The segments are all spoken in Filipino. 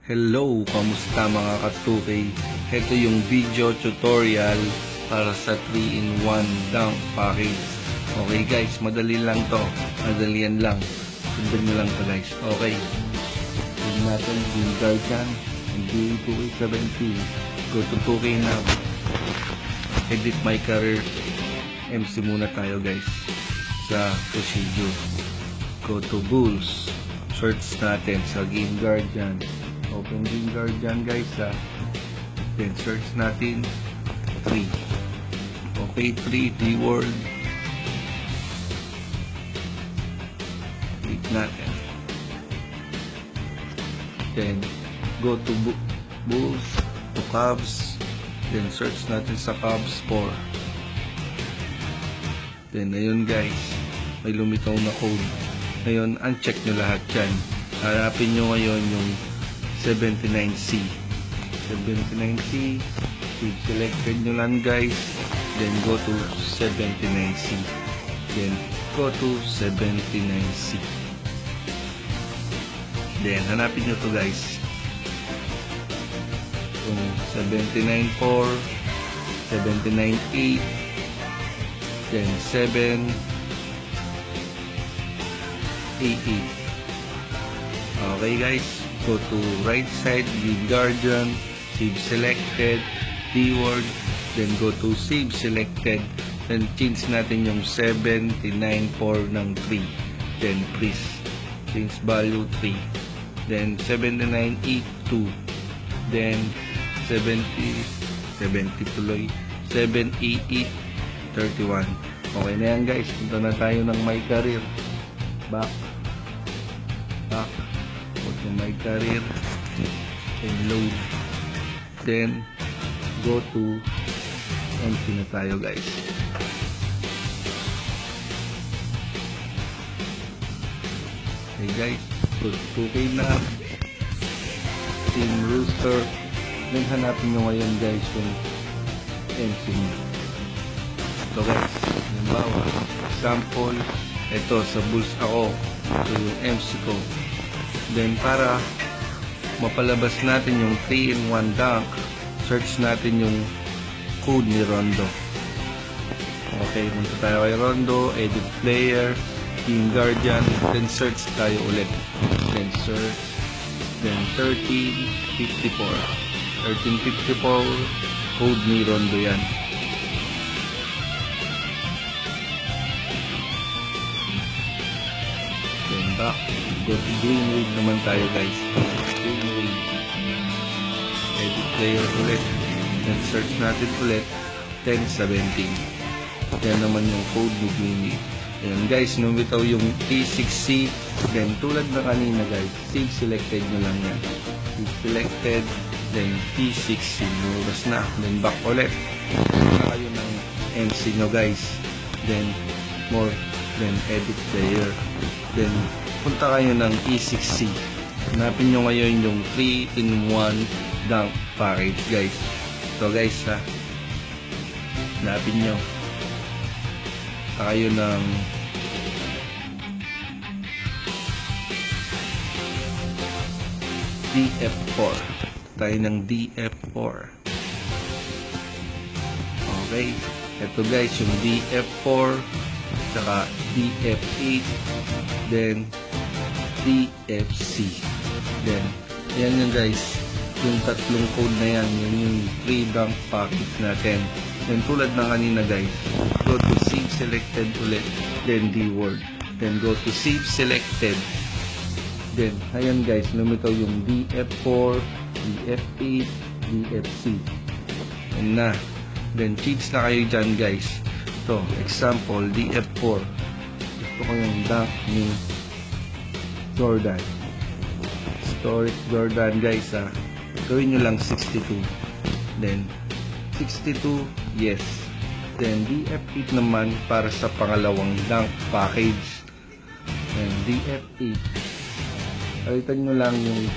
Hello, kamusta mga ka-2K? Ito yung video tutorial para sa 3-in-1 dunk package. Okay guys, madali lang to. Madalian lang. Sundan nyo lang to guys. Okay. Tignan natin yung Guardian NBA 2K17. Go to 2K now. Edit my career. MC muna tayo guys. Sa procedure. Go to Bulls. Search natin sa Game Guardian. Open Game Guardian guys then search natin 3. Okay, 3 D-World. Click natin. Then go to Bulls, to Cavs. Then search natin sa Cavs 4. Then ayun guys, may lumitaw na code. Ngayon, uncheck nyo lahat yan. Harapin nyo ngayon yung 79C. 79C. Selected nyo lang guys. Then go to 79C. Then go to 79C. Then hanapin nyo to guys. Yung 79.4, 79.8, then 7.88. Okay guys. Go to right side, Game Guardian, save selected, D-Word, then go to save selected, then change natin yung 79.4 ng 3, then freeze, change value 3, then 79.82, then 70 tuloy, 788.31. Okay na yan guys, punta na tayo ng my career, back, go to my career and load, then go to empty na tayo guys. Okay guys, go to 2K na team roster, then hanapin nyo ngayon guys yung MC nyo. So guys, halimbawa example, ito sa Bulls ako, ito yung MC ko. Then para mapalabas natin yung 3-in-1 dunk, search natin yung code ni Rondo. Okay, punta tayo kay Rondo, edit player, Game Guardian, then search tayo ulit. Then search, then 1354. 1354, code ni Rondo yan. Then back, go to Green Wave naman tayo guys. Green Wave. Edit player ulit. Then search natin ulit. 1017. Yan naman yung code ni Green Wave. Ayan guys, numitaw yung T6C. Then tulad na kanina guys, save selected nyo lang yan. Save selected. Then T6C. Lumabas na. Then back ulit. Punta kayo ng MC nyo guys. Then more. Then edit player. Then punta kayo ng E6C. Hanapin nyo ngayon yung 3-in-1 dunk package guys. Ito guys hanapin nyo. Punta kayo ng DF4. Tayo ng DF4. Okay. Ito guys yung DF4 saka DF8, then DFC. Then yan yung guys, yung tatlong code na yan, yun yung 3 dunk package natin. Then tulad ng kanina guys, go to save selected ulit, then D-Word, then go to save selected. Then ayan guys, lumitaw yung DF4, DF8, DFC. Yan na. Then change na kayo dyan guys. Ito, example, DF4. Gusto ko yung dunk ni Jordan. Storage Jordan guys gawin nyo lang 62. Then 62, yes. Then DF8 naman para sa pangalawang dunk package. Then DF8, palitan nyo lang yung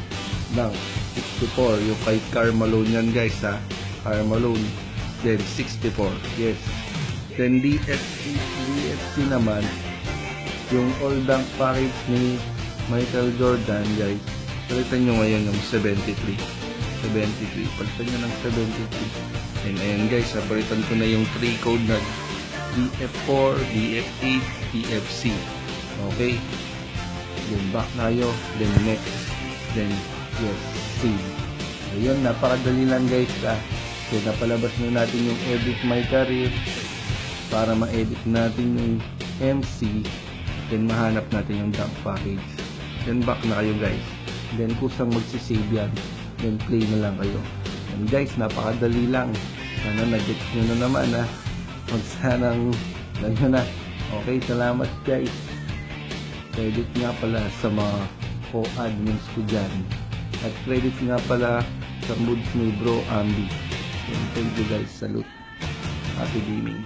dunk 64, yung kay Carmelo yan guys Carmelo. Then 64, yes. Then DFC naman, yung all dunk package ni Michael Jordan guys, Palitan nyo ngayon yung 73. Palitan nyo ng 73. And ayan guys, palitan ko na yung 3 code na DF4, DF8, DFC. Okay. Then back tayo. Then next. Then yes, save. Ayun, napakadali lang guys. So napalabas na natin yung edit my career para ma-edit natin yung MC. Then mahanap natin yung dump package. Then back na kayo guys. Then kusang magsisave yan. Then play na lang kayo. And guys, napakadali lang. Sana nag-gets nyo na naman Huwag sanang na. Okay, salamat guys. Credit nga pala sa mga co-admins ko dyan. At credit nga pala sa moods ni Bro Ambi. Thank you guys. Salute. Happy gaming.